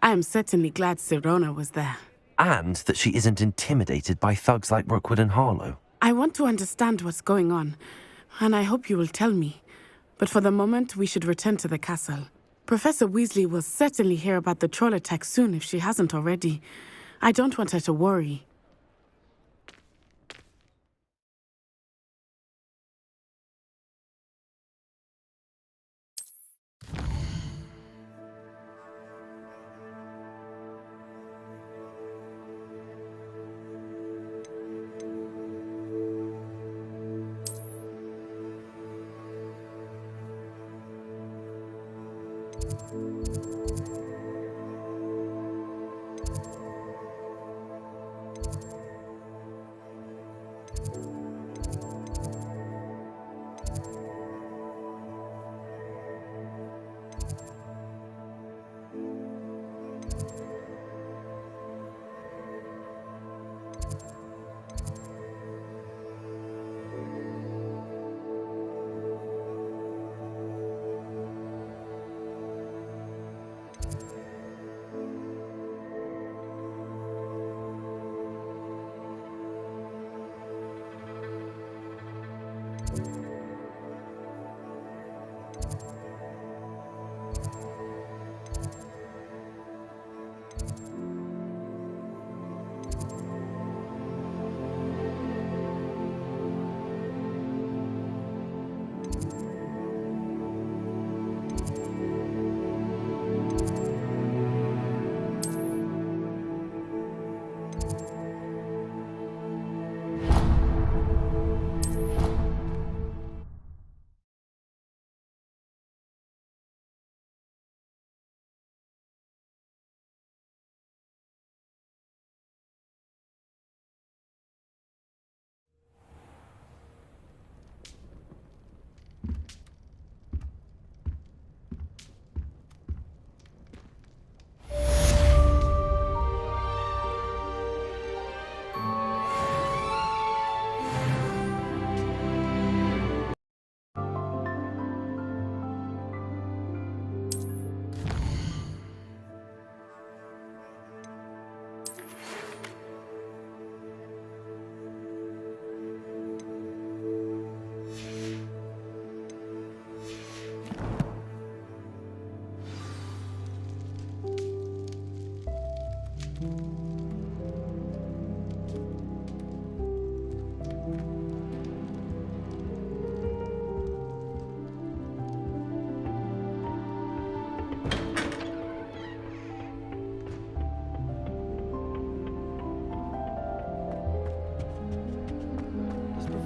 I am certainly glad Sirona was there. And that she isn't intimidated by thugs like Rookwood and Harlow. I want to understand what's going on, and I hope you will tell me. But for the moment, we should return to the castle. Professor Weasley will certainly hear about the troll attack soon if she hasn't already. I don't want her to worry.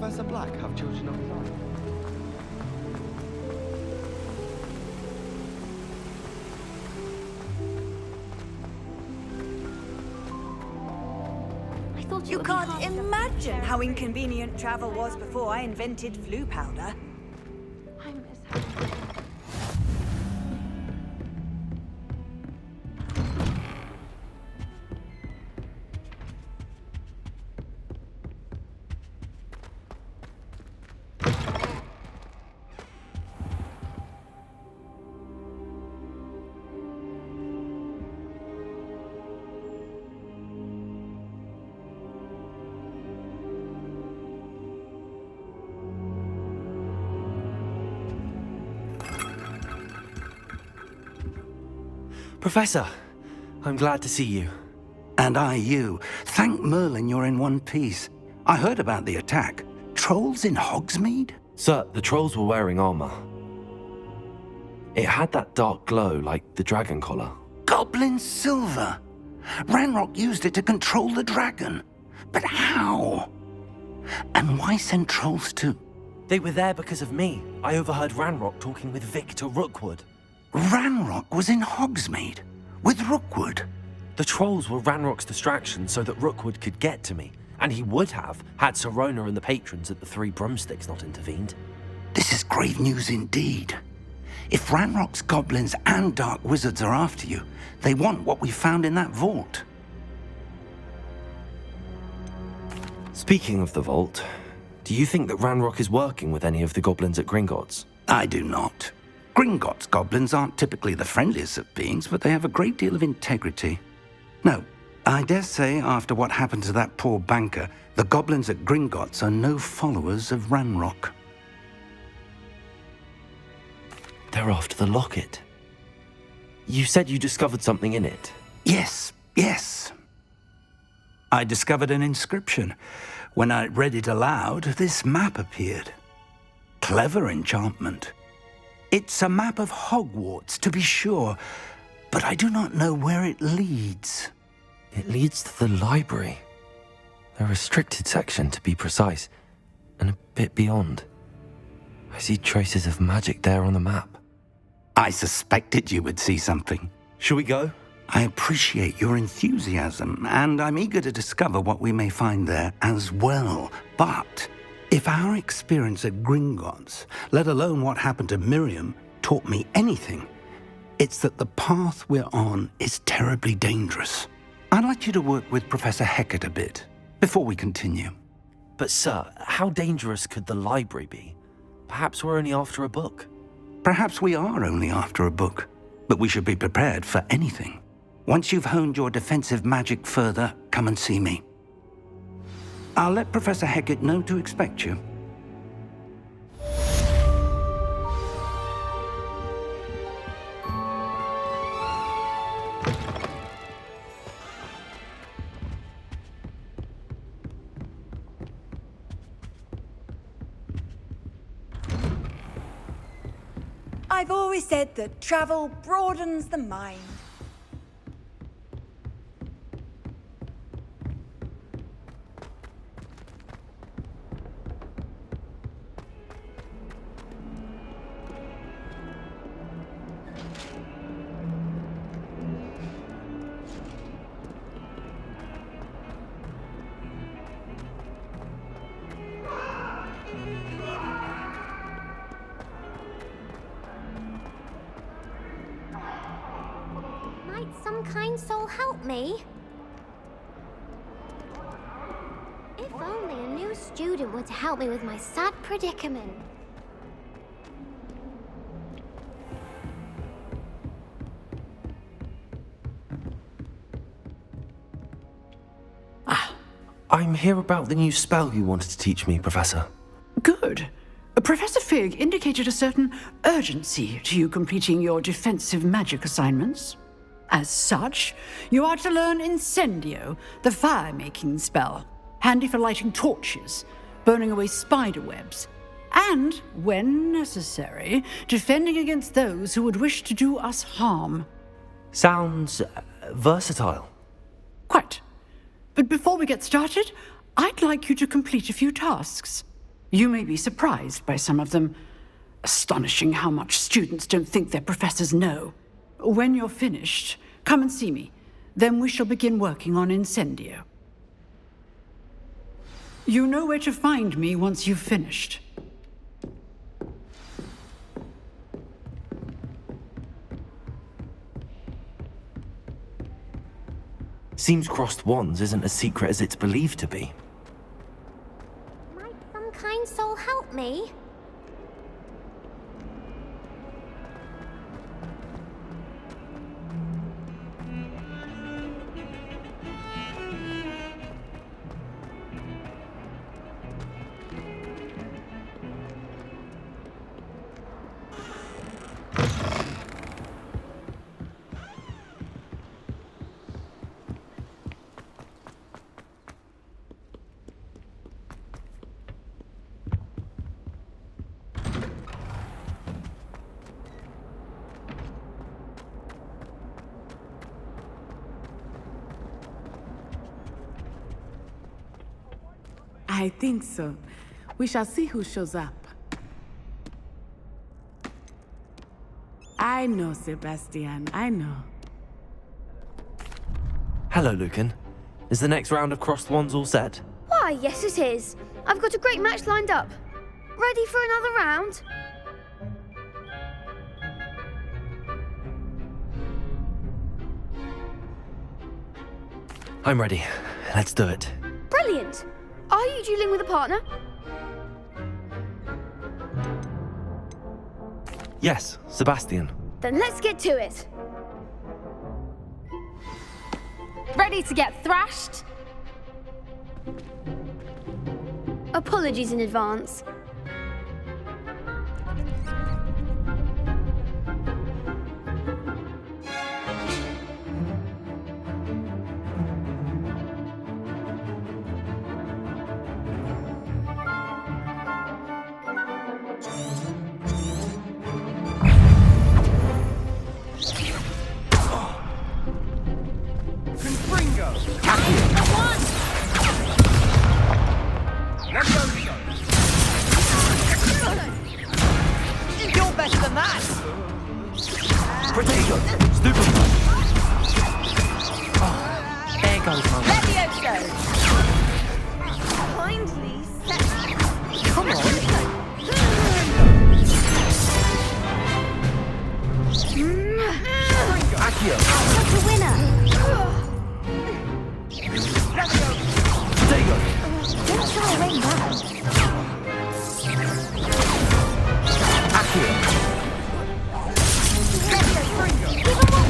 Professor Black have children of his own? You can't imagine how inconvenient travel was before I invented flu powder. Professor, I'm glad to see you. And I you. Thank Merlin you're in one piece. I heard about the attack. Trolls in Hogsmeade? Sir, the trolls were wearing armor. It had that dark glow like the dragon collar. Goblin silver! Ranrock used it to control the dragon. But how? And why send trolls too? They were there because of me. I overheard Ranrock talking with Victor Rookwood. Ranrock was in Hogsmeade with Rookwood. The trolls were Ranrock's distraction so that Rookwood could get to me, and he would have had Sirona and the patrons at the Three Broomsticks not intervened. This is grave news indeed. If Ranrock's goblins and dark wizards are after you, they want what we found in that vault. Speaking of the vault, do you think that Ranrock is working with any of the goblins at Gringotts? I do not. Gringotts goblins aren't typically the friendliest of beings, but they have a great deal of integrity. No, I dare say after what happened to that poor banker, the goblins at Gringotts are no followers of Ranrock. They're after the locket. You said you discovered something in it. Yes. I discovered an inscription. When I read it aloud, this map appeared. Clever enchantment. It's a map of Hogwarts, to be sure, but I do not know where it leads. It leads to the library. A restricted section, to be precise, and a bit beyond. I see traces of magic there on the map. I suspected you would see something. Shall we go? I appreciate your enthusiasm, and I'm eager to discover what we may find there as well. But if our experience at Gringotts, let alone what happened to Miriam, taught me anything, it's that the path we're on is terribly dangerous. I'd like you to work with Professor Hecat a bit before we continue. But sir, how dangerous could the library be? Perhaps we're only after a book. Perhaps we are only after a book, but we should be prepared for anything. Once you've honed your defensive magic further, come and see me. I'll let Professor Hecat know to expect you. I've always said that travel broadens the mind. Might some kind soul help me? If only a new student were to help me with my sad predicament. I'm here about the new spell you wanted to teach me, Professor. Good. Professor Fig indicated a certain urgency to you completing your defensive magic assignments. As such, you are to learn Incendio, the fire-making spell, handy for lighting torches, burning away spider webs, and, when necessary, defending against those who would wish to do us harm. Sounds versatile. Quite. But before we get started, I'd like you to complete a few tasks. You may be surprised by some of them. Astonishing how much students don't think their professors know. When you're finished, come and see me. Then we shall begin working on Incendio. You know where to find me once you've finished. Seems crossed wands isn't as secret as it's believed to be. Might some kind soul help me? I think so. We shall see who shows up. I know, Sebastian, I know. Hello, Lucan. Is the next round of crossed wands all set? Why, yes it is. I've got a great match lined up. Ready for another round? I'm ready. Let's do it. Brilliant. Are you dueling with a partner? Yes, Sebastian. Then let's get to it. Ready to get thrashed? Apologies in advance. You're better than that! Potato! Stupid punch! Oh, there goes my one. Levioso! Kindly set... Come on! Accio! That's a winner. Potato! Don't shy away now. Accio! Give him one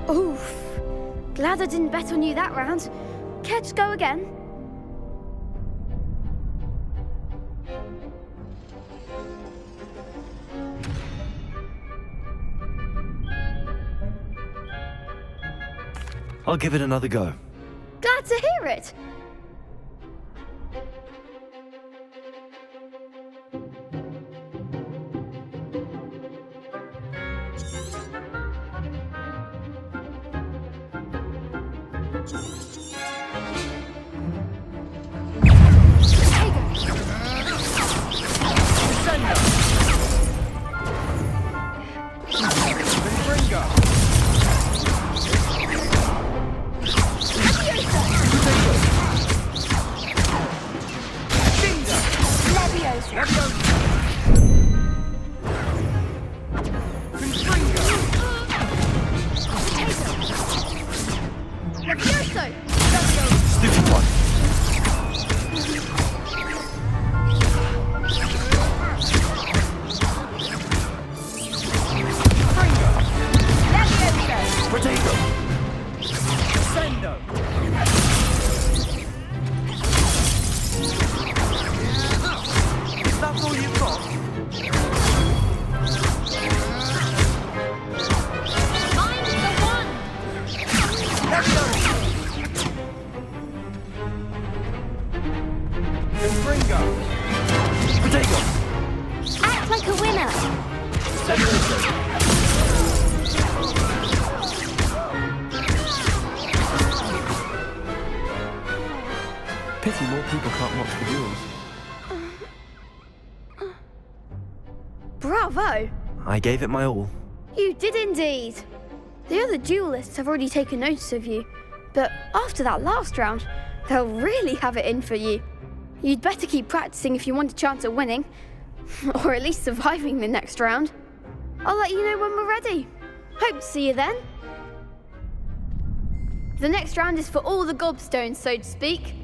more. Oof. Glad I didn't bet on you that round. Care to go again? I'll give it another go. Glad to hear it. Stupid one. Potato! Is that all you've got? Find the one! Potato! Act like a winner. Pity more people can't watch the duels. Bravo. I gave it my all. You did indeed. The other duelists have already taken notice of you, but after that last round, they'll really have it in for you. You'd better keep practicing if you want a chance at winning, or at least surviving the next round. I'll let you know when we're ready. Hope to see you then. The next round is for all the gobstones, so to speak.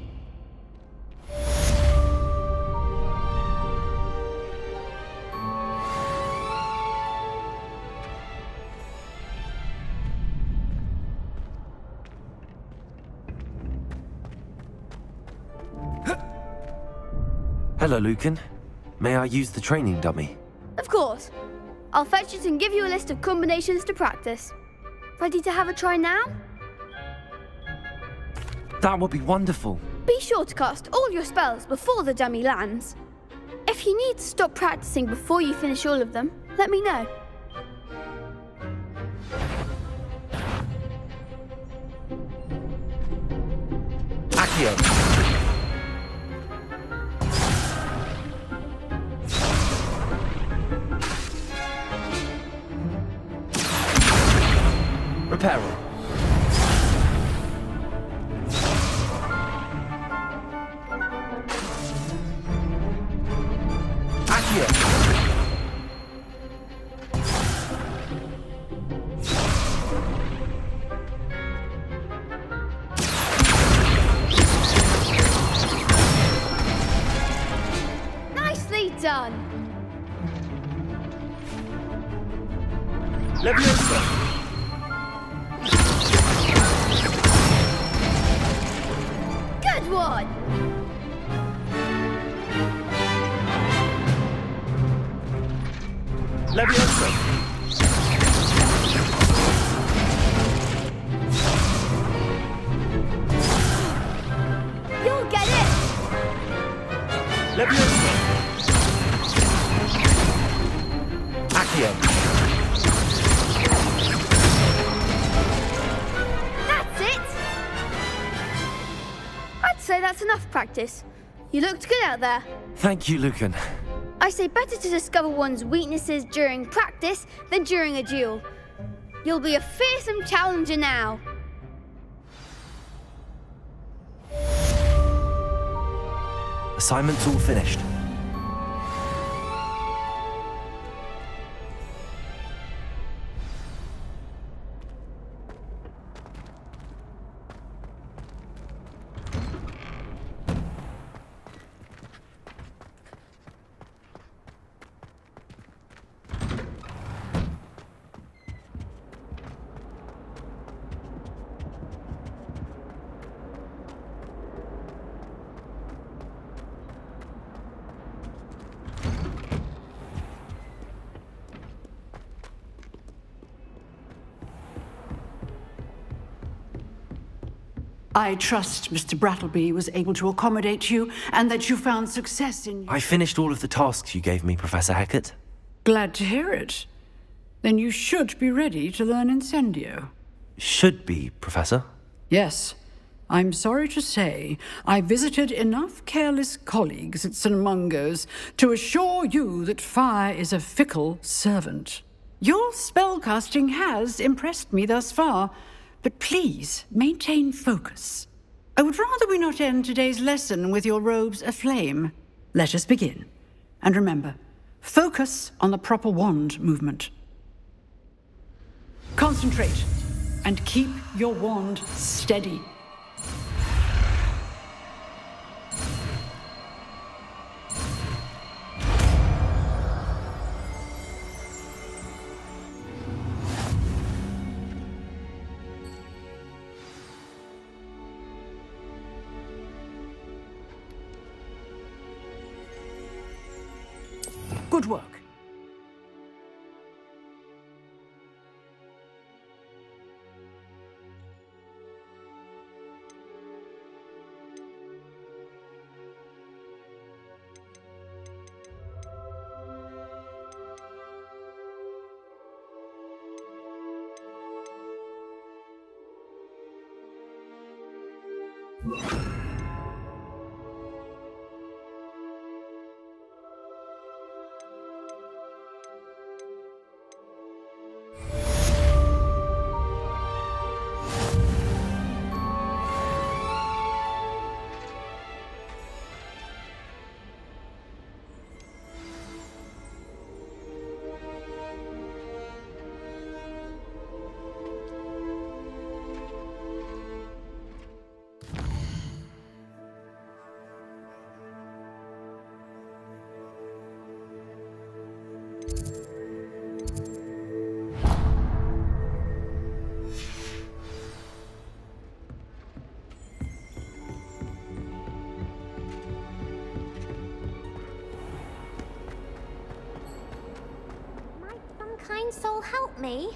Hello, Lucan. May I use the training dummy? Of course. I'll fetch it and give you a list of combinations to practice. Ready to have a try now? That would be wonderful. Be sure to cast all your spells before the dummy lands. If you need to stop practicing before you finish all of them, let me know. Accio! Reparo. Accio! Leviosa! Good one! Leviosa! You'll get it! Leviosa! Accio! That's it! I'd say that's enough practice. You looked good out there. Thank you, Lucan. I say better to discover one's weaknesses during practice than during a duel. You'll be a fearsome challenger now. Assignment's all finished. I trust Mr. Brattleby was able to accommodate you and that you found success in... I finished all of the tasks you gave me, Professor Hecat. Glad to hear it. Then you should be ready to learn Incendio. Should be, Professor. Yes. I'm sorry to say, I visited enough careless colleagues at St. Mungo's to assure you that fire is a fickle servant. Your spellcasting has impressed me thus far, but please maintain focus. I would rather we not end today's lesson with your robes aflame. Let us begin. And remember, focus on the proper wand movement. Concentrate and keep your wand steady. Good work. Might some kind soul help me?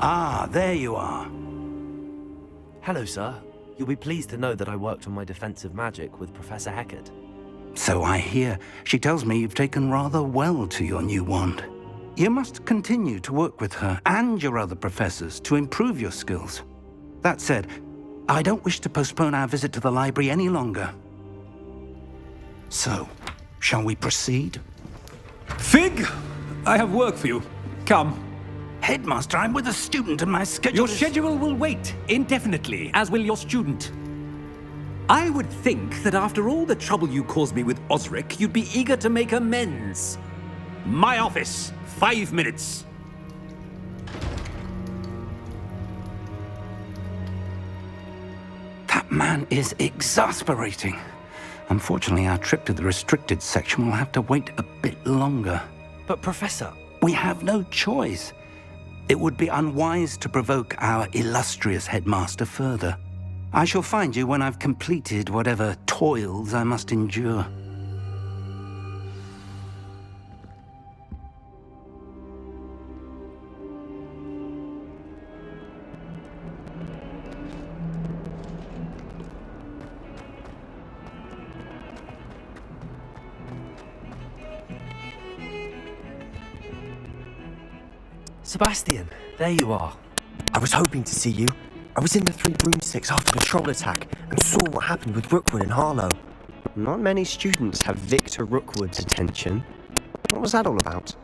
Ah, there you are. Hello, sir. You'll be pleased to know that I worked on my defensive magic with Professor Hecat. So I hear. She tells me you've taken rather well to your new wand. You must continue to work with her and your other professors to improve your skills. That said, I don't wish to postpone our visit to the library any longer. So, shall we proceed? Fig, I have work for you. Come. Headmaster, I'm with a student and my schedule Your is... schedule will wait indefinitely, as will your student. I would think that after all the trouble you caused me with Osric, you'd be eager to make amends. My office, 5 minutes. That man is exasperating. Unfortunately, our trip to the restricted section will have to wait a bit longer. But Professor... We have no choice. It would be unwise to provoke our illustrious headmaster further. I shall find you when I've completed whatever toils I must endure. Sebastian, there you are. I was hoping to see you. I was in the Three Broomsticks after the troll attack and saw what happened with Rookwood and Harlow. Not many students have Victor Rookwood's attention. What was that all about?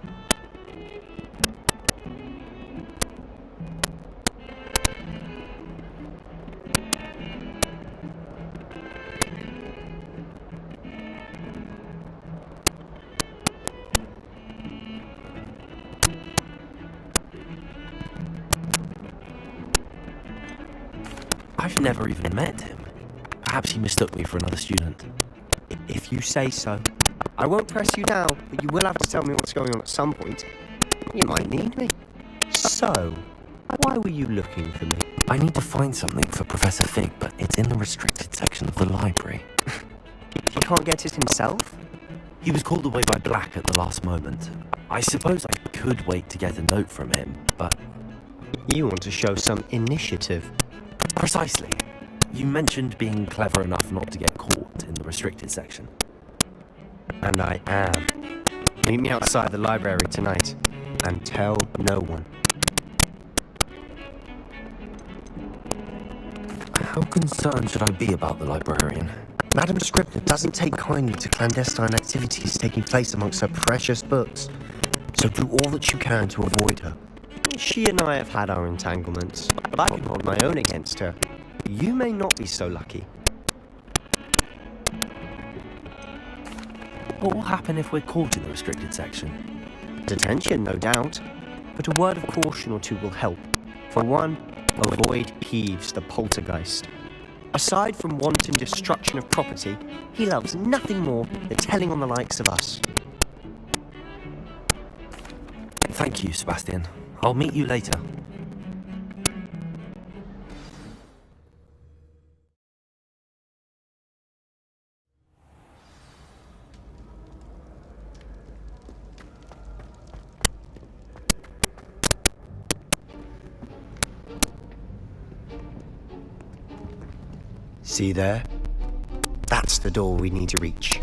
I've never even met him. Perhaps he mistook me for another student. If you say so. I won't press you now, but you will have to tell me what's going on at some point. You might need me. So, why were you looking for me? I need to find something for Professor Fig, but it's in the restricted section of the library. He can't get it himself? He was called away by Black at the last moment. I suppose I could wait to get a note from him, but... You want to show some initiative. Precisely. You mentioned being clever enough not to get caught in the restricted section. And I am. Meet me outside the library tonight, and tell no one. How concerned should I be about the librarian? Madam Scribner doesn't take kindly to clandestine activities taking place amongst her precious books, so do all that you can to avoid her. She and I have had our entanglements, but I can hold my own against her. You may not be so lucky. What will happen if we're caught in the restricted section? Detention, no doubt, but a word of caution or two will help. For one, avoid Peeves, the poltergeist. Aside from wanton destruction of property, he loves nothing more than telling on the likes of us. Thank you, Sebastian. I'll meet you later. See there? That's the door we need to reach.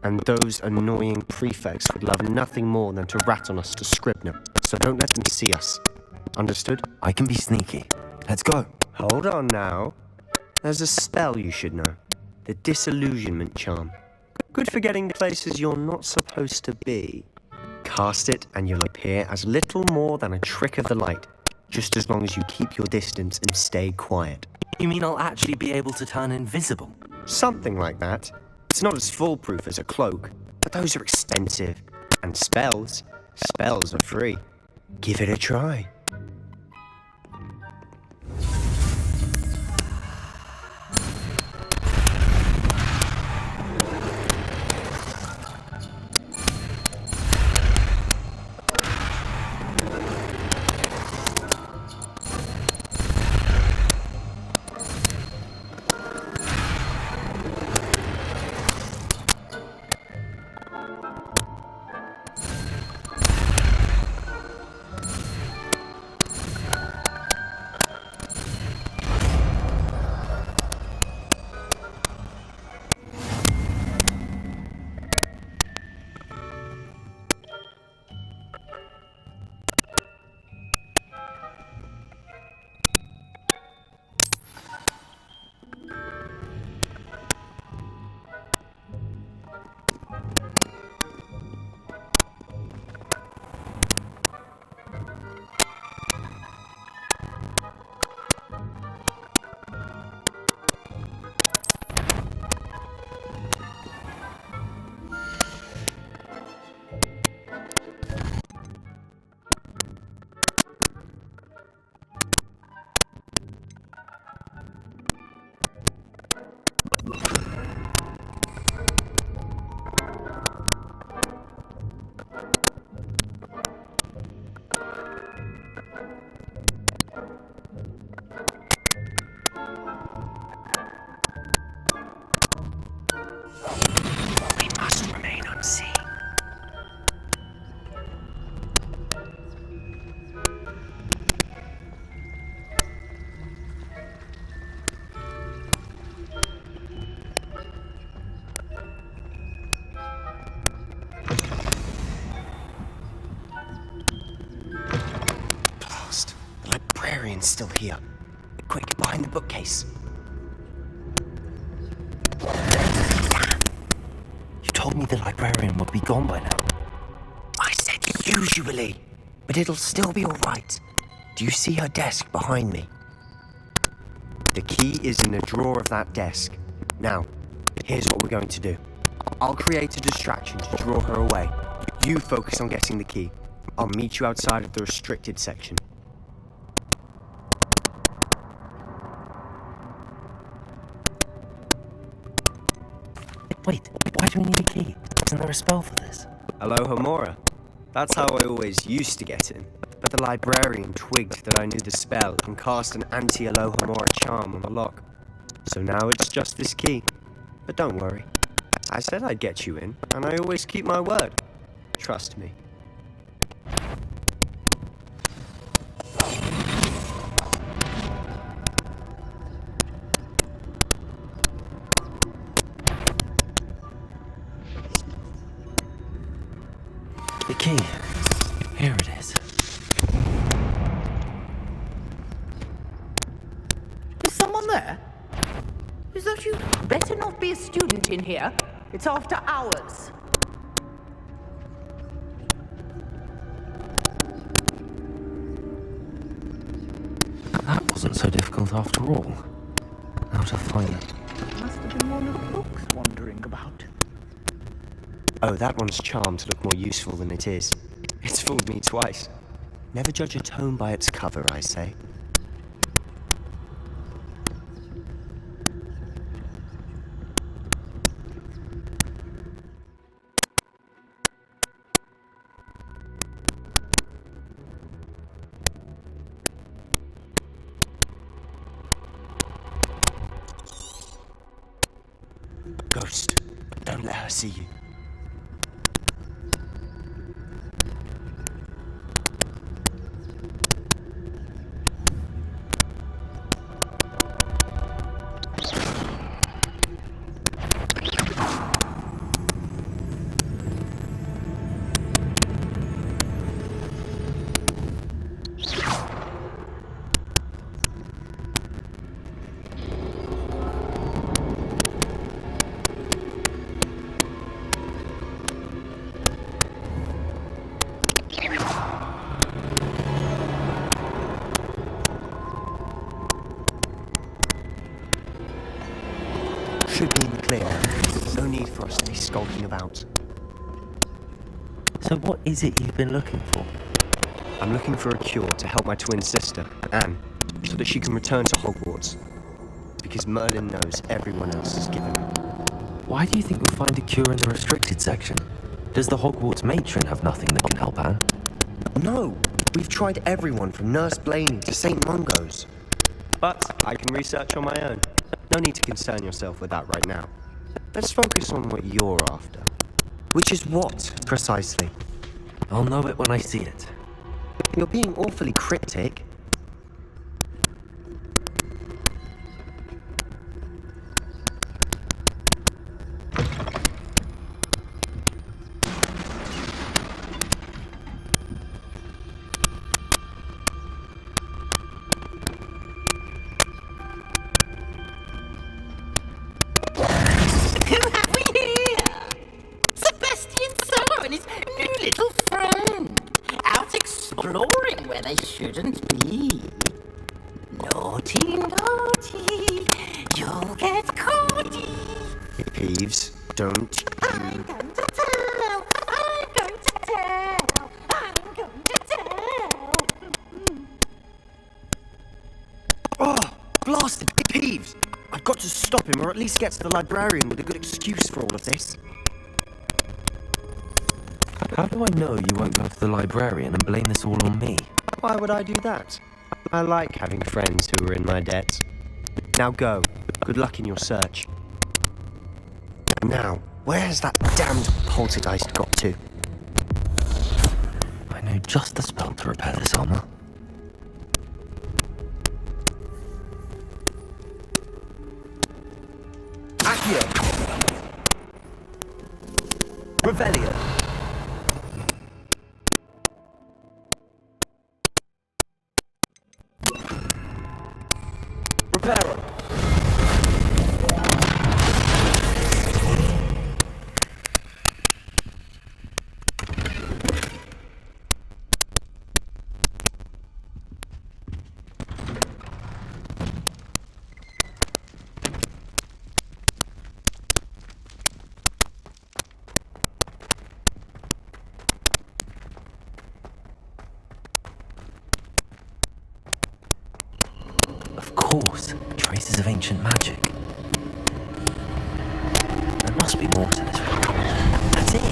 And those annoying prefects would love nothing more than to rat on us to Scribner, so don't let them see us. Understood? I can be sneaky. Let's go. Hold on now. There's a spell you should know. The Disillusionment Charm. Good for getting places you're not supposed to be. Cast it and you'll appear as little more than a trick of the light, just as long as you keep your distance and stay quiet. You mean I'll actually be able to turn invisible? Something like that. It's not as foolproof as a cloak, but those are expensive. And spells are free. Give it a try. librarian's still here. Quick, behind the bookcase. You told me the librarian would be gone by now. I said usually, but it'll still be all right. Do you see her desk behind me? The key is in the drawer of that desk. Now, here's what we're going to do. I'll create a distraction to draw her away. You focus on getting the key. I'll meet you outside of the restricted section. Wait, why do we need a key? Isn't there a spell for this? Alohomora. That's how I always used to get in. But the librarian twigged that I knew the spell and cast an anti-Alohomora charm on the lock. So now it's just this key. But don't worry. I said I'd get you in, and I always keep my word. Trust me. The key. Here it is. Is someone there? Is that you? Better not be a student in here. It's after hours. That wasn't so difficult after all. How to find it? Must have been one of the books wandering about. Oh, that one's charmed to look more useful than it is. It's fooled me twice. Never judge a tome by its cover, I say. Ghost, don't let her see you. Should be in the clear. No need for us to be skulking about. So what is it you've been looking for? I'm looking for a cure to help my twin sister, Anne, so that she can return to Hogwarts. Because Merlin knows everyone else is given up. Why do you think we'll find a cure in the restricted section? Does the Hogwarts matron have nothing that can help Anne? No! We've tried everyone from Nurse Blaney to St. Mungo's. But I can research on my own. No need to concern yourself with that right now. Let's focus on what you're after. Which is what, precisely? I'll know it when I see it. You're being awfully cryptic. Exploring where they shouldn't be. Naughty, naughty, you'll get caughty. Peeves, don't I'm going to tell, I'm going to tell, I'm going to tell. Oh, blasted Peeves! I've got to stop him, or at least get to the librarian with a good excuse for all of this. How do I know you won't go to the librarian and blame this all on me? Why would I do that? I like having friends who are in my debt. Now go. Good luck in your search. Now, where has that damned poltergeist got to? I know just the spell to repair this armor. Accio! Revelio! Reparo. Of course, traces of ancient magic. There must be more to this room. That's it.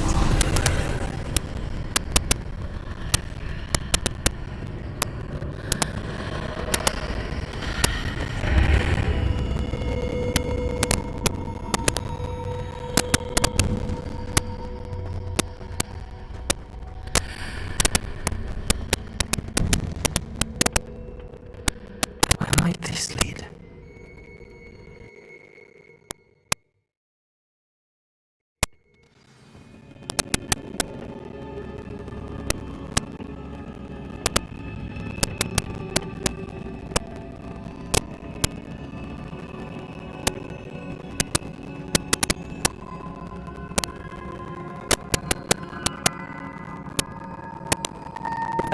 Where might this lead?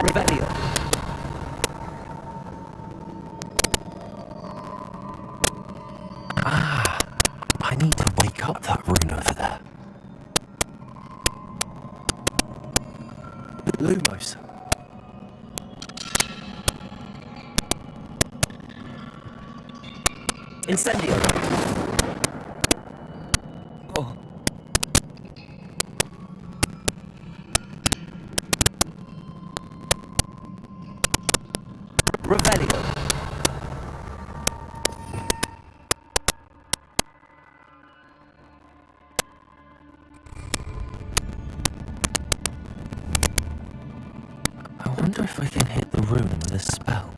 Revelio. I need to wake up that rune over there. Lumos. Incendio. Oh. Revelio. I wonder if I can hit the rune with a spell.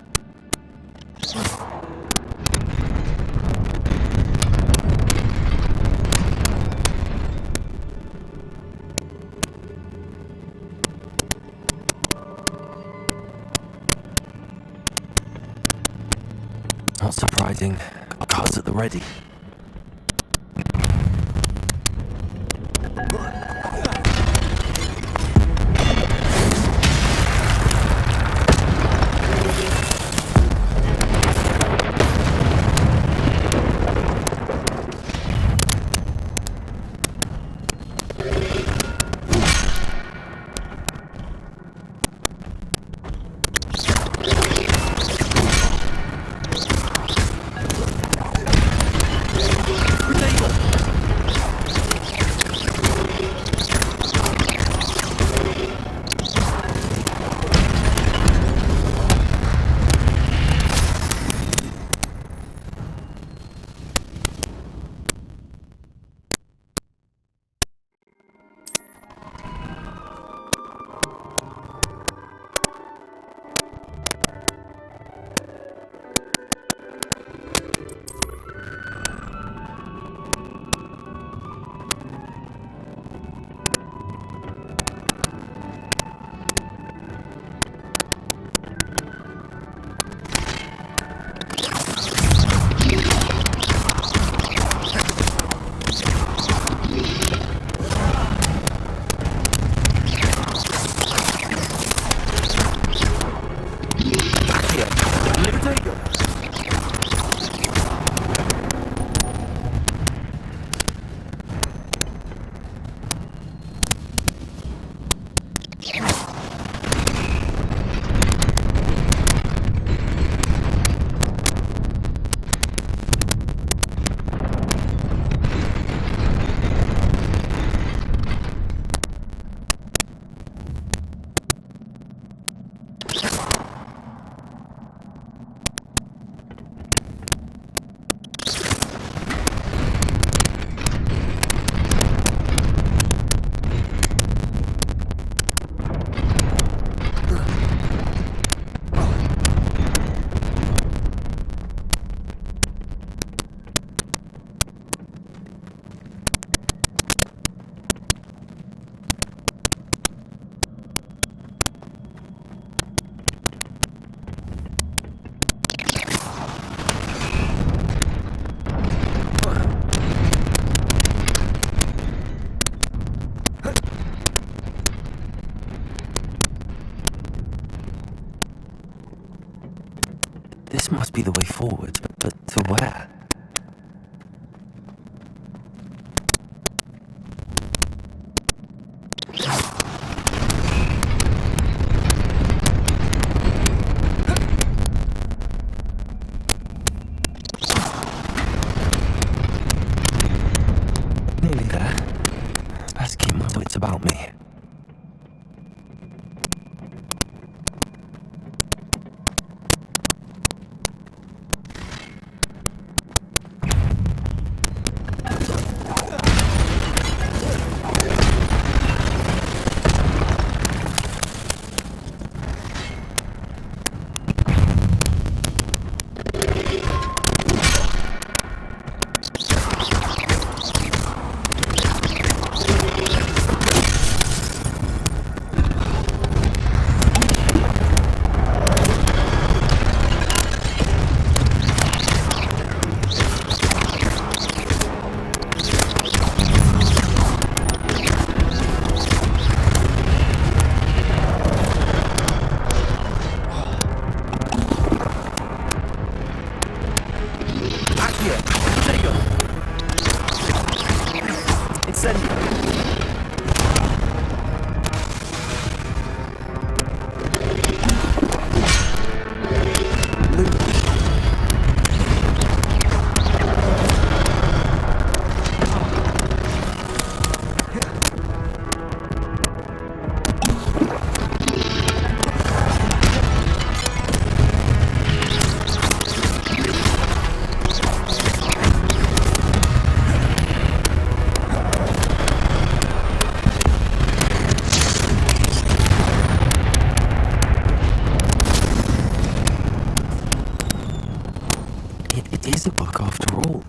Not surprising. Cards at the ready. be the way forward, but to where? Nearly there. Best keep my wits about me. It is a book after all.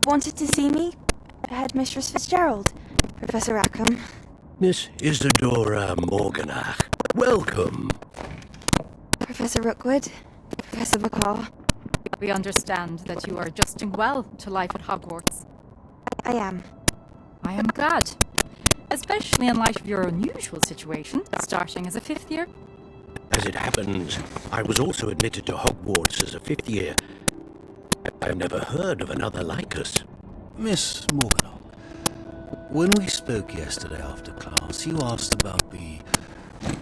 Wanted to see me? Headmistress Fitzgerald, Professor Rackham. Miss Isadora Morganach, welcome. Professor Rookwood, Professor McCaw. We understand that you are adjusting well to life at Hogwarts. I am. I am glad. Especially in light of your unusual situation, starting as a fifth year. As it happens, I was also admitted to Hogwarts as a fifth year. I've never heard of another like us. Miss Morganach, when we spoke yesterday after class, you asked about the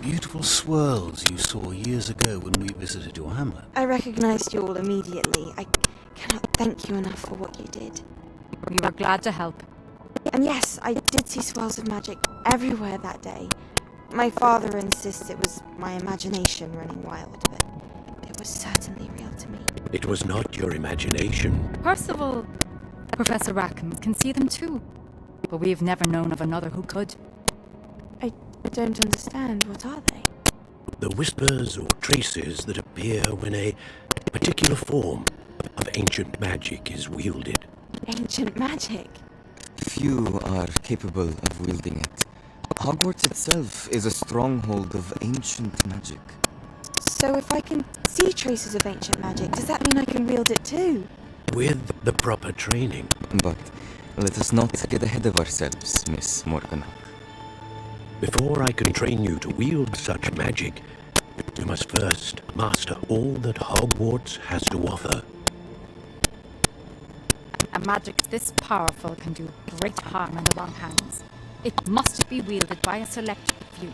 Beautiful swirls you saw years ago when we visited your hamlet. I recognized you all immediately. I cannot thank you enough for what you did. We were glad to help. And yes, I did see swirls of magic everywhere that day. My father insists it was my imagination running wild, but it was certainly real to me. It was not your imagination. Percival, Professor Rackham can see them too. But we've never known of another who could. I don't understand. What are they? The whispers or traces that appear when a particular form of ancient magic is wielded. Ancient magic? Few are capable of wielding it. Hogwarts itself is a stronghold of ancient magic. So if I can see traces of ancient magic, does that mean I can wield it too? With the proper training. But let us not get ahead of ourselves, Miss Morganach. Before I can train you to wield such magic, you must first master all that Hogwarts has to offer. A magic this powerful can do great harm in the wrong hands. It must be wielded by a select few.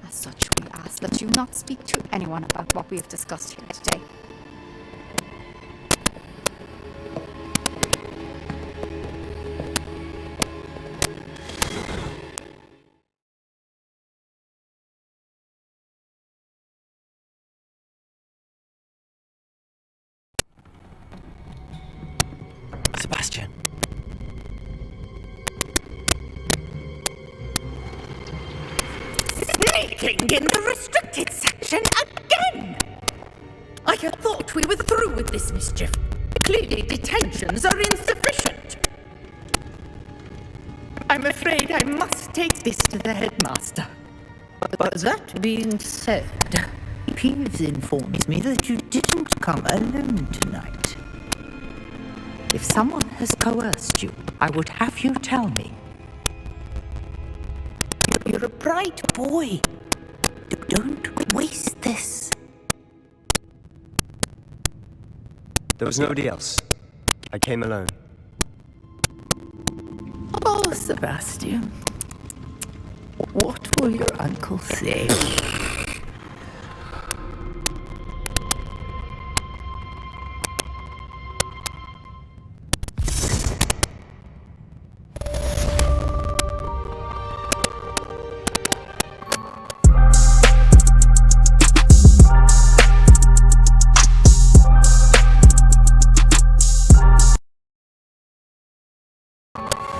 As such, we ask that you not speak to anyone about what we have discussed here today. Sebastian. Sneaking in the restricted section again! I had thought we were through with this mischief. Clearly detentions are insufficient. I'm afraid I must take this to the headmaster. But that being said, Peeves informs me that you didn't come alone tonight. If someone has coerced you, I would have you tell me. You're a bright boy. Don't waste this. There was nobody else. I came alone. Oh, Sebastian. What will your uncle say?